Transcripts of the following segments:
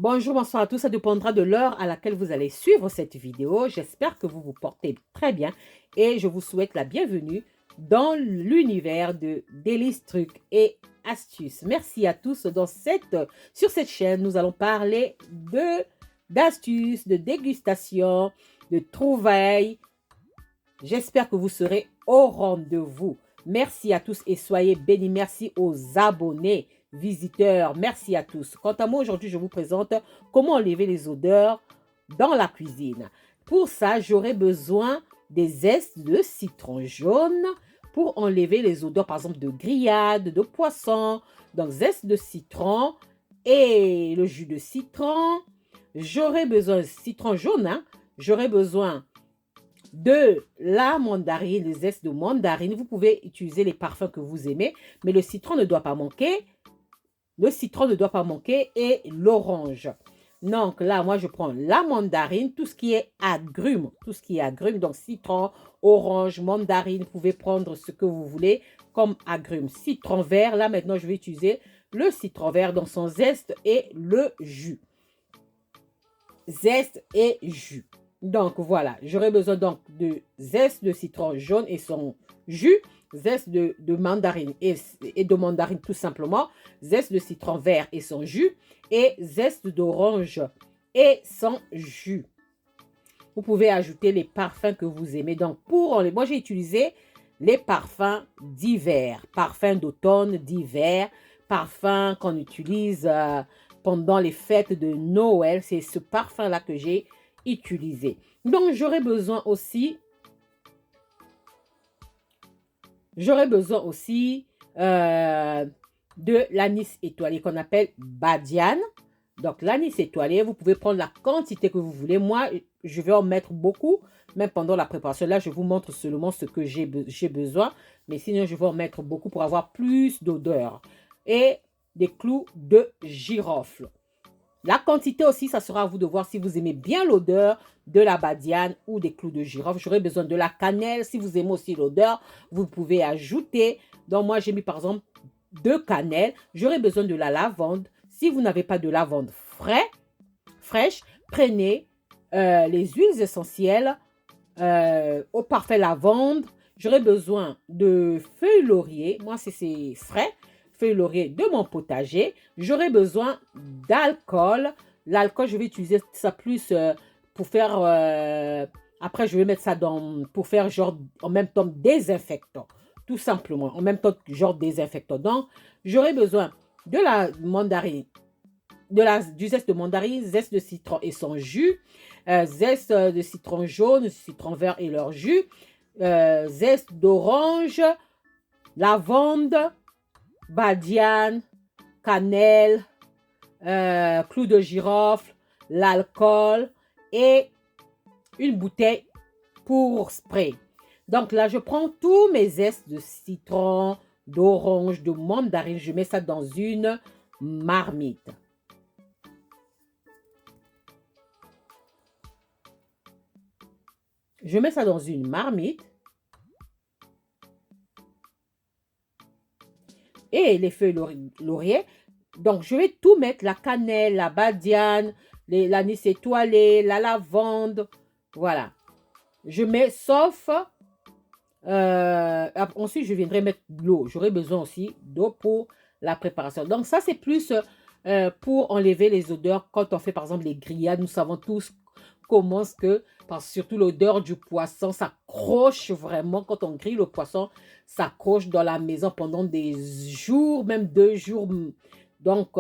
Bonjour, bonsoir à tous. Ça dépendra de l'heure à laquelle vous allez suivre cette vidéo. J'espère que vous vous portez très bien et je vous souhaite la bienvenue dans l'univers de Délices, trucs et astuces. Merci à tous. Sur cette chaîne, nous allons parler d'astuces, de dégustation, de trouvailles. J'espère que vous serez au rendez-vous. Merci à tous et soyez bénis. Merci aux abonnés, visiteurs. Merci à tous. Quant à moi, aujourd'hui, je vous présente comment enlever les odeurs dans la cuisine. Pour ça, j'aurai besoin des zestes de citron jaune pour enlever les odeurs, par exemple, de grillade, de poisson. Donc, zeste de citron et le jus de citron. J'aurai besoin de citron jaune. J'aurai besoin de la mandarine, les zestes de mandarine. Vous pouvez utiliser les parfums que vous aimez, mais le citron ne doit pas manquer. Le citron ne doit pas manquer et l'orange. Donc là, moi, je prends la mandarine, tout ce qui est agrumes, donc citron, orange, mandarine, vous pouvez prendre ce que vous voulez comme agrumes. Citron vert, là maintenant, je vais utiliser le citron vert dans son zeste et le jus. Zeste et jus. Donc voilà, j'aurai besoin donc de zeste de citron jaune et son jus, zeste de mandarine et de mandarine tout simplement, zeste de citron vert et son jus et zeste d'orange et son jus. Vous pouvez ajouter les parfums que vous aimez. Donc moi j'ai utilisé les parfums d'hiver, parfums d'automne, d'hiver, parfums qu'on utilise pendant les fêtes de Noël. C'est ce parfum-là que j'ai utilisé. Donc, j'aurai besoin aussi de l'anis étoilé qu'on appelle badiane. Donc, l'anis étoilé, vous pouvez prendre la quantité que vous voulez. Moi, je vais en mettre beaucoup, même pendant la préparation. Là, je vous montre seulement ce que j'ai besoin. Mais sinon, je vais en mettre beaucoup pour avoir plus d'odeur. Et des clous de girofle. La quantité aussi, ça sera à vous de voir si vous aimez bien l'odeur de la badiane ou des clous de girofle. J'aurai besoin de la cannelle. Si vous aimez aussi l'odeur, vous pouvez ajouter. Donc, moi, j'ai mis par exemple 2 cannelles. J'aurai besoin de la lavande. Si vous n'avez pas de lavande fraîche, prenez les huiles essentielles au parfait lavande. J'aurai besoin de feuilles laurier. Moi, c'est frais. Feuilles laurier de mon potager. J'aurai besoin d'alcool. L'alcool, je vais utiliser ça plus pour faire... après, je vais mettre ça pour faire genre en même temps désinfectant. Tout simplement. En même temps genre désinfectant. Donc, j'aurai besoin de la mandarine, du zeste de mandarine, zeste de citron et son jus, zeste de citron jaune, citron vert et leur jus, zeste d'orange, lavande, badiane, cannelle, clous de girofle, l'alcool et une bouteille pour spray. Donc là, je prends tous mes zestes de citron, d'orange, de mandarine. Je mets ça dans une marmite. Je mets ça dans une marmite. Et les feuilles laurier. Donc, je vais tout mettre, la cannelle, la badiane, l'anis étoilé, la lavande. Voilà. Je mets, sauf... ensuite, je viendrai mettre de l'eau. J'aurai besoin aussi d'eau pour la préparation. Donc, ça, c'est plus pour enlever les odeurs. Quand on fait, par exemple, les grillades, nous savons tous comment surtout l'odeur du poisson s'accroche vraiment. Quand on grille le poisson, s'accroche dans la maison pendant des jours, même 2 jours. Donc,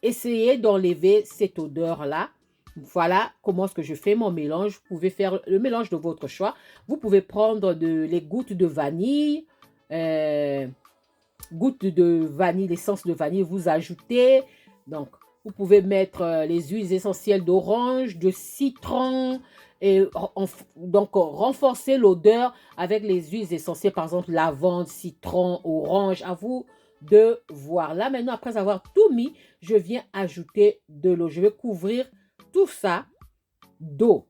essayez d'enlever cette odeur-là. Voilà comment est-ce que je fais mon mélange. Vous pouvez faire le mélange de votre choix. Vous pouvez prendre les gouttes de vanille, l'essence de vanille, vous ajoutez. Donc, vous pouvez mettre les huiles essentielles d'orange, de citron, et donc renforcer l'odeur avec les huiles essentielles, par exemple lavande, citron, orange. À vous de voir. Là, maintenant, après avoir tout mis, je viens ajouter de l'eau. Je vais couvrir tout ça d'eau.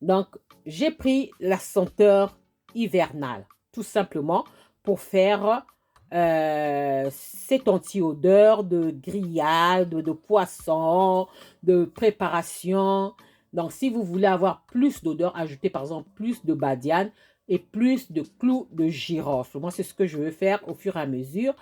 Donc, j'ai pris la senteur hivernale, tout simplement, pour faire cette anti-odeur de grillade, de poisson, de préparation. Donc, si vous voulez avoir plus d'odeur, ajoutez par exemple plus de badiane et plus de clous de girofle. Moi, c'est ce que je veux faire au fur et à mesure.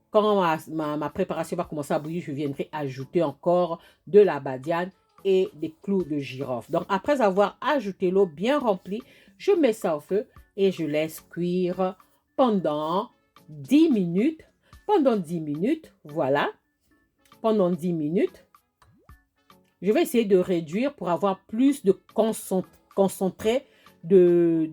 Quand ma préparation va commencer à bouillir, je viendrai ajouter encore de la badiane et des clous de girofle. Donc, après avoir ajouté l'eau bien remplie, je mets ça au feu et je laisse cuire pendant 10 minutes. Pendant 10 minutes, voilà. Pendant 10 minutes, je vais essayer de réduire pour avoir plus de concentré de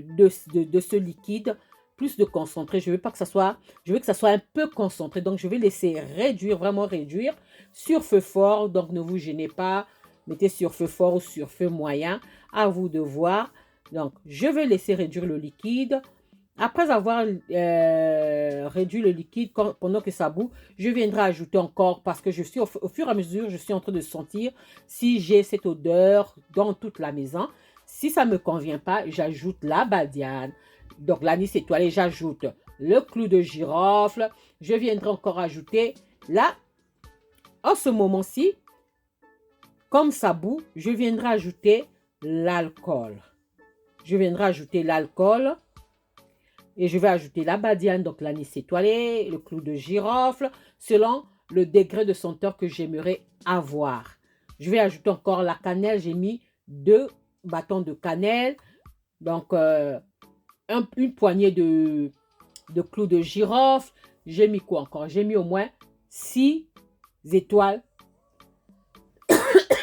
ce liquide, plus de concentré. Je veux pas que ça soit, je veux que ça soit un peu concentré. Donc, je vais laisser réduire, vraiment réduire sur feu fort. Donc, ne vous gênez pas. Mettez sur feu fort ou sur feu moyen. À vous de voir. Donc, je vais laisser réduire le liquide. Après avoir réduit le liquide, pendant que ça bout, je viendrai ajouter encore, parce que je suis au fur et à mesure, je suis en train de sentir si j'ai cette odeur dans toute la maison. Si ça ne me convient pas, j'ajoute la badiane. Donc l'anis étoilé, j'ajoute le clou de girofle. Je viendrai encore ajouter là, en ce moment-ci, comme ça bout, je viendrai ajouter l'alcool. Je viendrai ajouter l'alcool. Et je vais ajouter la badiane, donc l'anis étoilé, le clou de girofle, selon le degré de senteur que j'aimerais avoir. Je vais ajouter encore la cannelle. J'ai mis 2 bâtons de cannelle. Donc, une poignée de clous de girofle. J'ai mis quoi encore? J'ai mis au moins 6 étoiles.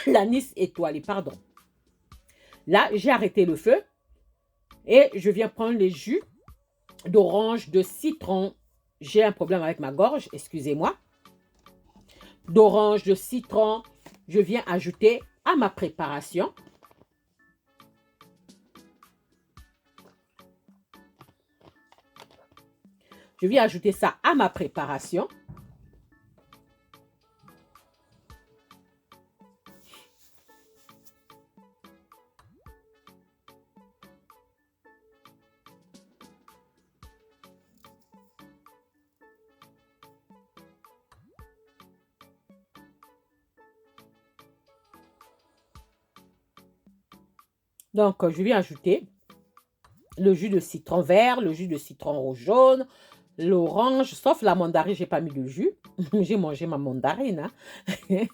L'anis étoilé, pardon. Là, j'ai arrêté le feu. Et je viens prendre les jus d'orange, de citron. J'ai un problème avec ma gorge, excusez-moi. D'orange, de citron, je viens ajouter à ma préparation. Je viens ajouter ça à ma préparation. Donc, je viens ajouter le jus de citron vert, le jus de citron rouge jaune, l'orange, sauf la mandarine, je n'ai pas mis de jus. J'ai mangé ma mandarine. Hein.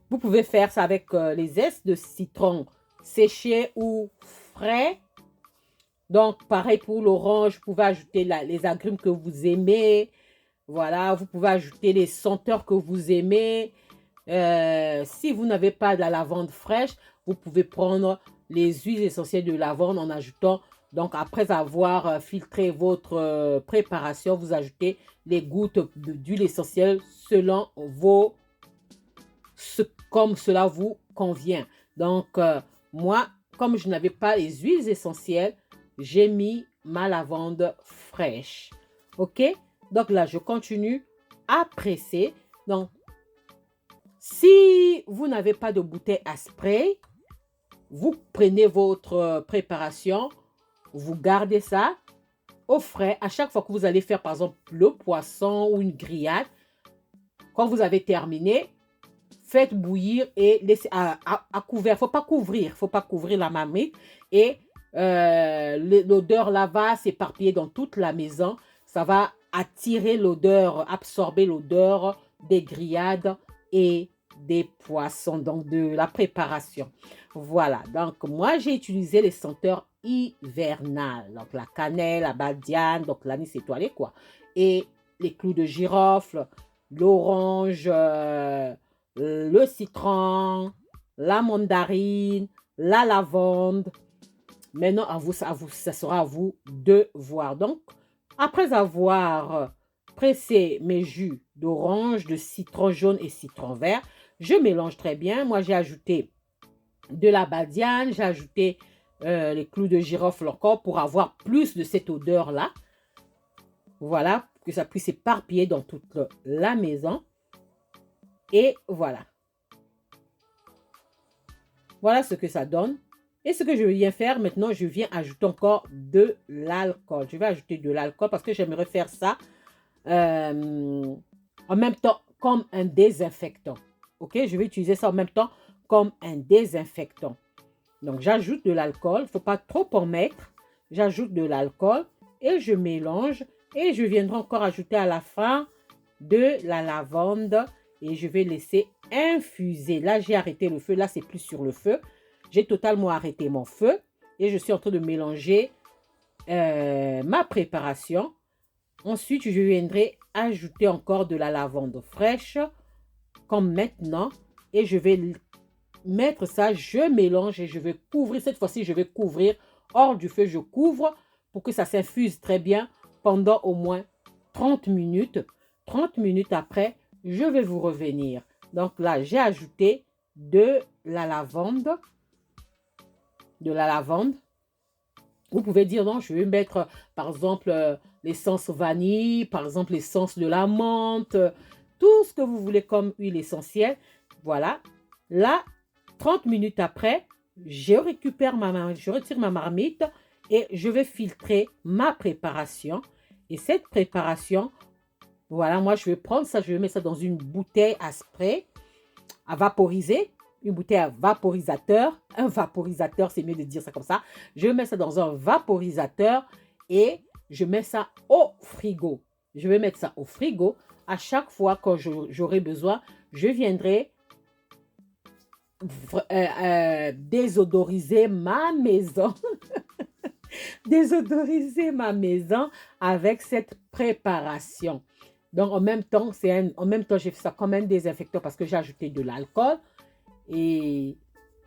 Vous pouvez faire ça avec les zestes de citron séchés ou frais. Donc, pareil pour l'orange, vous pouvez ajouter les agrumes que vous aimez. Voilà, vous pouvez ajouter les senteurs que vous aimez. Si vous n'avez pas de la lavande fraîche, vous pouvez prendre les huiles essentielles de lavande en ajoutant. Donc, après avoir filtré votre préparation, vous ajoutez les gouttes d'huile essentielle selon comme cela vous convient. Donc, moi, comme je n'avais pas les huiles essentielles, j'ai mis ma lavande fraîche. OK? Donc là, je continue à presser. Donc, si vous n'avez pas de bouteille à spray, vous prenez votre préparation, vous gardez ça au frais. À chaque fois que vous allez faire, par exemple, le poisson ou une grillade, quand vous avez terminé, faites bouillir et laissez à couvert. Il ne faut pas couvrir la marmite. Et l'odeur là va s'éparpiller dans toute la maison. Ça va attirer l'odeur, absorber l'odeur des grillades et des poissons, donc de la préparation. Voilà, donc moi j'ai utilisé les senteurs hivernales, donc la cannelle, la badiane, donc l'anis étoilé quoi, et les clous de girofle, l'orange, le citron, la mandarine, la lavande. Maintenant, ça sera à vous de voir. Donc, après avoir pressé mes jus d'orange, de citron jaune et citron vert, je mélange très bien. Moi, j'ai ajouté de la badiane, j'ai ajouté les clous de girofle encore pour avoir plus de cette odeur-là. Voilà, que ça puisse s'éparpiller dans toute la maison. Et voilà. Voilà ce que ça donne. Et ce que je viens faire maintenant, je viens ajouter encore de l'alcool. Je vais ajouter de l'alcool parce que j'aimerais faire ça euh, en même temps comme un désinfectant. Ok, je vais utiliser ça en même temps comme un désinfectant. Donc, j'ajoute de l'alcool. Il ne faut pas trop en mettre. J'ajoute de l'alcool et je mélange. Et je viendrai encore ajouter à la fin de la lavande et je vais laisser infuser. Là, j'ai arrêté le feu. Là, c'est plus sur le feu. J'ai totalement arrêté mon feu et je suis en train de mélanger ma préparation. Ensuite, je viendrai ajouter encore de la lavande fraîche comme maintenant et je vais mettre ça, je mélange et je vais couvrir. Cette fois-ci, je vais couvrir hors du feu. Je couvre pour que ça s'infuse très bien pendant au moins 30 minutes. 30 minutes après, je vais vous revenir. Donc là, j'ai ajouté de la lavande. De la lavande. Vous pouvez dire non, je vais mettre par exemple l'essence vanille, par exemple l'essence de la menthe, tout ce que vous voulez comme huile essentielle. Voilà. Là, 30 minutes après, je retire ma marmite et je vais filtrer ma préparation. Et cette préparation, voilà, moi je vais prendre ça, je vais mettre ça dans une bouteille à spray, à vaporiser, une bouteille à vaporisateur. Un vaporisateur, c'est mieux de dire ça comme ça. Je mets ça dans un vaporisateur et je mets ça au frigo. Je vais mettre ça au frigo. À chaque fois quand j'aurai besoin, je viendrai désodoriser ma maison. Désodoriser ma maison avec cette préparation. Donc, en même temps, j'ai fait ça comme un désinfectant parce que j'ai ajouté de l'alcool. Et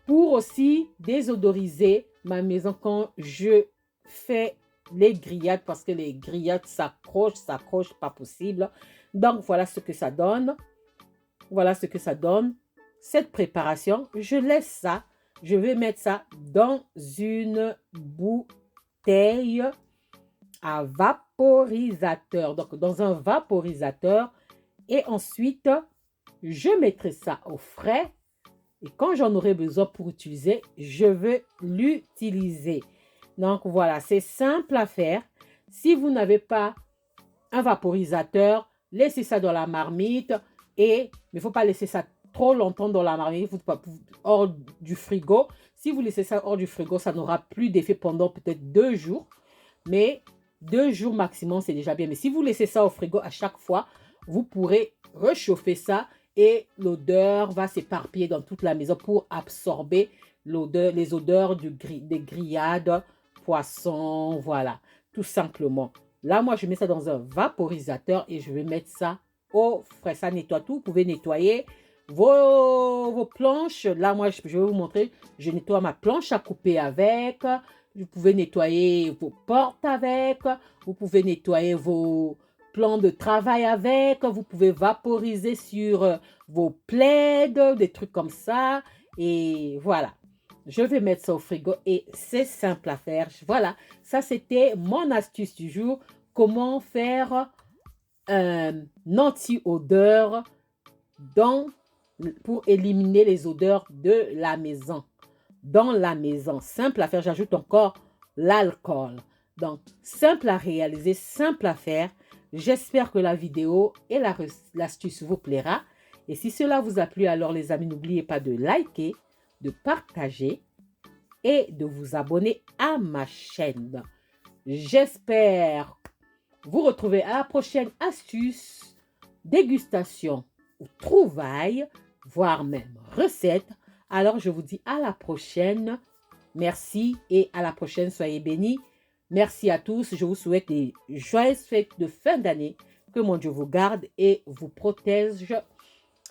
pour aussi désodoriser ma maison quand je fais les grillades parce que les grillades s'accrochent, pas possible. Donc, voilà ce que ça donne. Voilà ce que ça donne. Cette préparation, je laisse ça. Je vais mettre ça dans une bouteille à vaporisateur. Donc, dans un vaporisateur. Et ensuite, je mettrai ça au frais. Et quand j'en aurai besoin pour utiliser, je vais l'utiliser. Donc, voilà, c'est simple à faire. Si vous n'avez pas un vaporisateur, laissez ça dans la marmite. Mais il ne faut pas laisser ça trop longtemps dans la marmite, hors du frigo. Si vous laissez ça hors du frigo, ça n'aura plus d'effet pendant peut-être 2 jours. Mais 2 jours maximum, c'est déjà bien. Mais si vous laissez ça au frigo à chaque fois, vous pourrez réchauffer ça et l'odeur va s'éparpiller dans toute la maison pour absorber les odeurs des grillades, poissons, voilà, tout simplement. Là, moi, je mets ça dans un vaporisateur et je vais mettre ça au frais. Ça nettoie tout. Vous pouvez nettoyer vos planches. Là, moi, je vais vous montrer. Je nettoie ma planche à couper avec. Vous pouvez nettoyer vos portes avec. Vous pouvez nettoyer vos plans de travail avec. Vous pouvez vaporiser sur vos plaids, des trucs comme ça. Et voilà. Je vais mettre ça au frigo et c'est simple à faire. Voilà, ça c'était mon astuce du jour. Comment faire un anti-odeur pour éliminer les odeurs de la maison. Dans la maison, simple à faire. J'ajoute encore l'alcool. Donc, simple à réaliser, simple à faire. J'espère que la vidéo et l'astuce vous plaira. Et si cela vous a plu, alors les amis, n'oubliez pas de liker, de partager et de vous abonner à ma chaîne. J'espère vous retrouver à la prochaine astuce, dégustation ou trouvaille, voire même recette. Alors je vous dis à la prochaine. Merci et à la prochaine. Soyez bénis. Merci à tous. Je vous souhaite des joyeuses fêtes de fin d'année. Que mon Dieu vous garde et vous protège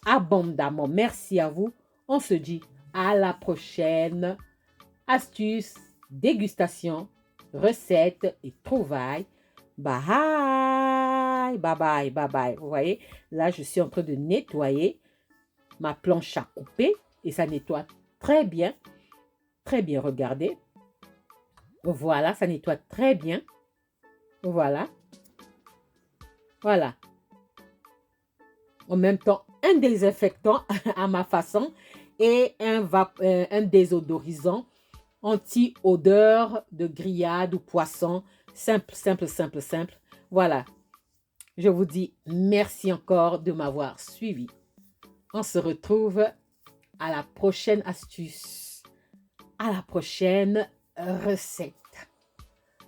abondamment. Merci à vous. On se dit à la prochaine. Astuces, dégustation, recettes et trouvailles. Bye, bye, bye, bye, bye. Vous voyez, là, je suis en train de nettoyer ma planche à couper et ça nettoie très bien. Très bien, regardez. Voilà, ça nettoie très bien. Voilà. Voilà. En même temps, un désinfectant à ma façon et un désodorisant anti-odeur de grillade ou poisson. Simple, simple, simple, simple. Voilà. Je vous dis merci encore de m'avoir suivi. On se retrouve à la prochaine astuce, à la prochaine recette,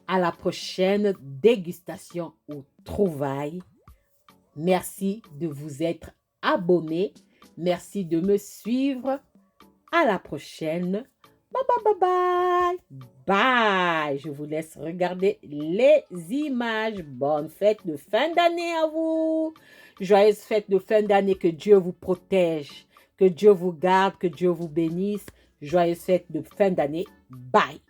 à la prochaine dégustation ou trouvaille. Merci de vous être abonné. Merci de me suivre. À la prochaine. Bye bye bye bye. Bye. Je vous laisse regarder les images. Bonne fête de fin d'année à vous. Joyeuse fête de fin d'année. Que Dieu vous protège. Que Dieu vous garde. Que Dieu vous bénisse. Joyeuse fête de fin d'année. Bye.